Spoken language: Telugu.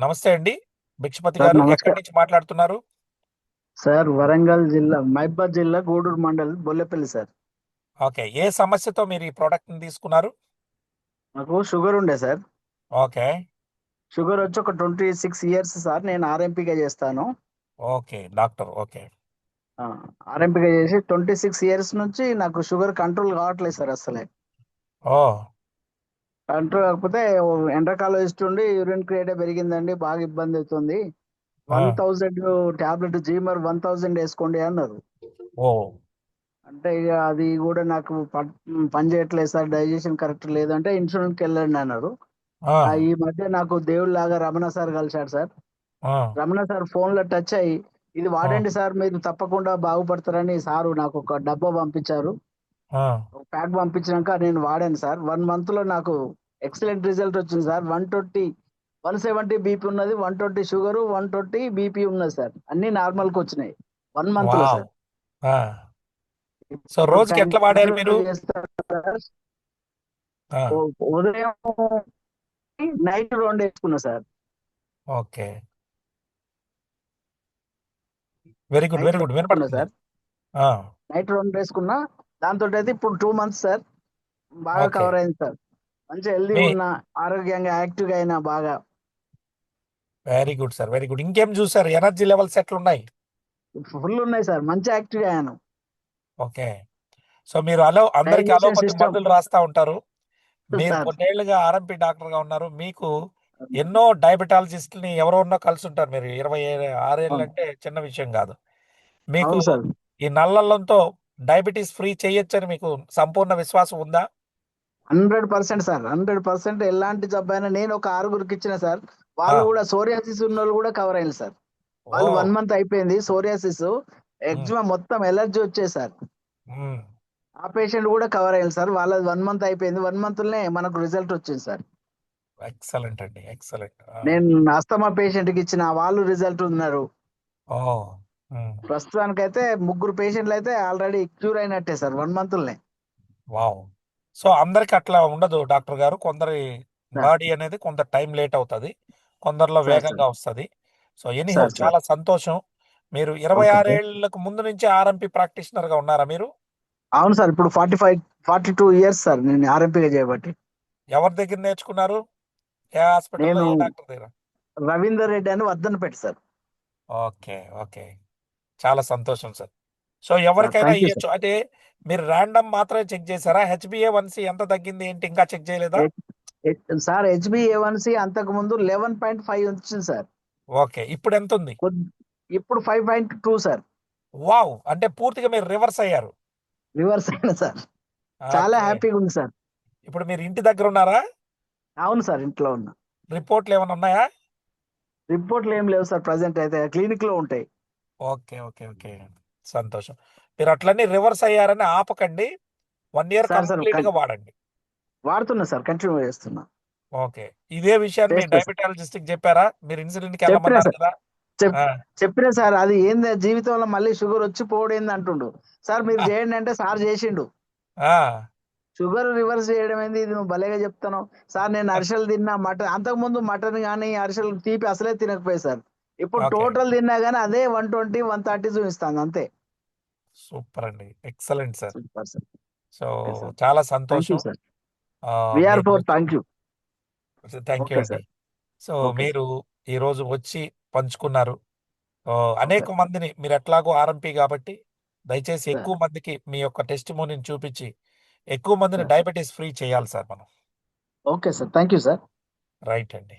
నమస్తే అండి. భిక్షపతి సార్ గారు ఎక్కడి నమస్కారం. నుంచి మాట్లాడుతున్నారు? సార్ వరంగల్ జిల్లా మహబూబాద్ జిల్లా గూడూరు మండల్ బొల్లపల్లి సార్. ఓకే. ఏ సమస్యతో మీరు ఈ ప్రోడక్ట్‌ని తీసుకున్నారు? నాకు షుగర్ ఉండే సార్. ఓకే. షుగర్ వచ్చి ఒక 26 ఇయర్స్ సార్. నేను ఆర్ఎంపీగా చేస్తాను. ఓకే. డాక్టర్. ఓకే. ఆర్ఎంపీగా చేసి 26 ఇయర్స్ నుంచి నాకు షుగర్ కంట్రోల్ కావట్లేదు సార్ అసలే. ఓహ్! కంట్రోల్ కాకపోతే ఎండ్రకాలం ఇస్తుండి యూరిన్ క్రియేట్ పెరిగిందండి, బాగా ఇబ్బంది అవుతుంది. ఆ! 1000 టాబ్లెట్ జీమర్ 1000 వేసుకోండి అన్నారు. ఓహ్! అంటే ఇక అది కూడా నాకు పని చేయట్లేదు సార్, డైజెషన్ కరెక్ట్ లేదంటే ఇన్సూరెన్స్కి వెళ్ళండి అన్నారు. ఆ! ఈ మధ్య నాకు దేవుళ్ళలాగా రమణ సార్ కలిశాడు సార్. ఆ! రమణ సార్ ఫోన్ లో టచ్ అయ్యి, ఇది ఆ! వాడండి సార్ మీరు తప్పకుండా బాగుపడతారని సారు నాకు ఒక డబ్బా పంపించారు. ఆ! ఒక ప్యాక్ పంపించినాక నేను వాడాను సార్. 1 మంత్ లో నాకు ఎక్సలెంట్ రిజల్ట్ వచ్చింది సార్. 170 బీపీ ఉన్నది, 120 షుగర్, 120 బీపీ ఉన్నది సార్. అన్ని నార్మల్ కి వచ్చినాయి 1 మంత్ లో వావ్! సార్. ఆ! సో, ఇప్పుడు రోజుకి ఎట్లా వాడారు మీరు? కంటిన్యూ చేస్తాను సార్. ఆ! ఉదయం నైట్ 2 వేసుకున్నా sir. Okay. Very good. Night very good. వేసుకున్నా వినపడుతుంది. సార్. ఆ! నైట్ 2 వేసుకున్నా. దాంతో అయితే ఇప్పుడు 2 మంత్స్ సార్, బాగా ఓకే. కవర్ అయింది సార్. మంచిగా మీ హెల్దీగా ఉన్నా, ఆరోగ్యంగా యాక్టివ్గా అయినా బాగా. Very good sir. Very good. ఇంకేం చూసారు? ఎనర్జీ లెవెల్స్ ఎట్లున్నాయి? ఫుల్ ఉన్నాయి సార్, మంచి యాక్టివ్గా అయ్యాను. ఓకే. సో, మీరు అందరికి డైజెషన్ అలోపతి సిస్టమ్ మందులు రాస్తా ఉంటారు. మీరు సార్. కొన్నేళ్లుగా ఆర్ఎంపీ డాక్టర్‌గా ఉన్నారు. మీకు ఎన్నో డయాబెటాలజిస్ట్‌లని ఎవరెవరినో కలిసుంటారు మీరు. 26 అవును, ఏళ్ళంటే చిన్న విషయం గాదు. మీకు అవును సార్. ఈ నల్లల్లంతో డయాబెటిస్ ఫ్రీ చేయొచ్చని మీకు సంపూర్ణ విశ్వాసం ఉందా? 100% సార్, 100%. ఎలాంటి జబ్బైనా నేను ఒక 6గురికి ఇచ్చిన సార్. ఆ! వాళ్ళు కూడా సోరియాసిస్ ఉన్న వాళ్ళు కూడా కవర్ అయ్యారు సార్. వాళ్ళు ఓహ్! 1 మంత్ అయిపోయింది సోరియాసిస్, హ్మ్. ఎగ్జిమా మొత్తం ఎలర్జీ వచ్చేది సార్. హ్మ్. ఆ పేషెంట్ కూడా కవర్ అయ్యారు సార్. వాళ్ళది 1 మంత్ అయిపోయింది. 1 మంత్లోనే మనకు రిజల్ట్ వచ్చింది సార్. ఎక్సలెంట్ అండి. ఎక్సలెంట్. ఆ! నేను అస్తమా పేషెంట్ కి ఇచ్చిన, వాళ్ళు రిజల్ట్ ఉన్నారు. ఓహ్! హ్మ్. ప్రస్తుతానికైతే 3 పేషెంట్లు అయితే ఆల్రెడీ క్యూర్ అయినట్టే సార్ 1 మంత్లోనే. వావ్! సో, అందరికి అట్లా ఉండదు డాక్టర్ గారు. కొందరి సార్, బాడీ అనేది కొంత టైం లేట్ అవుతది. కొందరిలో సార్, సార్, వేగంగా వస్తది. So, anyhow sir, sir. చాలా సంతోషం. మీరు ఓకే 26 సార్. ఏళ్లకు ముందు నుంచే ఆర్ఎంపీ ప్రాక్టీషనర్‌గా ఉన్నారా మీరు? అవును సార్, ఇప్పుడు 45, 42 ఇయర్స్ సార్ నేను ఆర్ఎంపీగా చేయబట్టి. ఎవరి దగ్గర నేర్చుకున్నారు? ఏ హాస్పిటల్‌లో? నేను ఏ డాక్టర్ దగ్గర? రవీందర్ రెడ్డి అని వర్ధనపేట సార్. ఓకే. ఓకే. చాలా సంతోషం సార్. సో, సార్ ఎవరికైనా థ్యాంక్ యూ సార్. ఇయ్యొచ్చు. అంటే మీరు రాండమ్ మాత్రమే చెక్ చేసారా? హెచ్‌బీఏ1సీ ఎంత తగ్గింది ఏంటి ఇంకా చెక్ చేయలేదా? సార్ హెచ్బిఏవన్సి అంతకు ముందు 11.5 వచ్చింది సార్. ఓకే. ఇప్పుడెంతుంది? కొద్- ఇప్పుడు 5.2 సార్. వావ్! అంటే పూర్తిగా మీరు రివర్స్ అయ్యారు. రివర్స్ అయిన సార్. చాలా ఓకే. హ్యాపీగా ఉంది సార్. ఇప్పుడు మీరు ఇంటి దగ్గరున్నారా? అవును సార్, ఇంట్లో ఉన్నా. రిపోర్ట్‌లేమన్నా ఉన్నాయా? రిపోర్ట్లు ఏం లేవు సార్, ప్రజెంట్ అయితే క్లినిక్ లో ఉంటాయి. ఓకే. ఓకే. ఓకే. సంతోషం. మీరు అట్లన్నీ రివర్స్ అయ్యారని ఆపకండి. 1 ఇయర్ సార్ సార్ కంప్లీట్‌గా వాడండి. వాడుతున్నా సార్, కంటిన్యూ చేస్తున్నా. ఓకే. ఇదే విషయాన్ని మీ చేస్తా సార్. డయాబెటాలజిస్ట్‌కి చెప్పారా? మీరు చెప్పినా ఇన్సులిన్‌కెళ్ళమన్నారు సార్. కదా! చెప్ ఆ! చెప్పినా సార్, అది ఏంది జీవితంలో మళ్ళీ షుగర్ వచ్చి పోడేంది అంటుండు. సార్ మీరు చేయండి అంటే సార్ చేసిండు. ఆ! షుగర్ రివర్స్ చేయడం ఏంది, ఇది నువ్వు భలేగా చెప్తాను. సార్ నేను అరిసెలు తిన్నా, మటన్ అంతకుముందు మటన్ కానీ అరిసెలు తీపి అసలే తినకపోయే సార్. ఇప్పుడు ఓకే. టోటల్ తిన్నా కానీ అదే 120, 130 చూపిస్తాను అంతే. సూపర్ అండి. Excellent sir. Super sir. So, okay sir. చాలా థ్యాంక్ యూ సంతోషం. సార్. విఆర్ మీరు four thank you. Thank you okay అండి. సార్. So, okay sir. మీరు ఈరోజు వచ్చి పంచుకున్నారు. ఓకే అనేక మందిని మీరెట్లాగో ఆర్ఎంపీ గాబట్టి, దయచేసి సార్. ఎక్కువ మందికి మీ యొక్క టెస్టిమోనీని చూపిచ్చి, ఎక్కువ మందిని సార్. డయాబెటిస్ ఫ్రీ చేయాలి సార్ మనం. Okay sir. Thank you sir. Right అండి.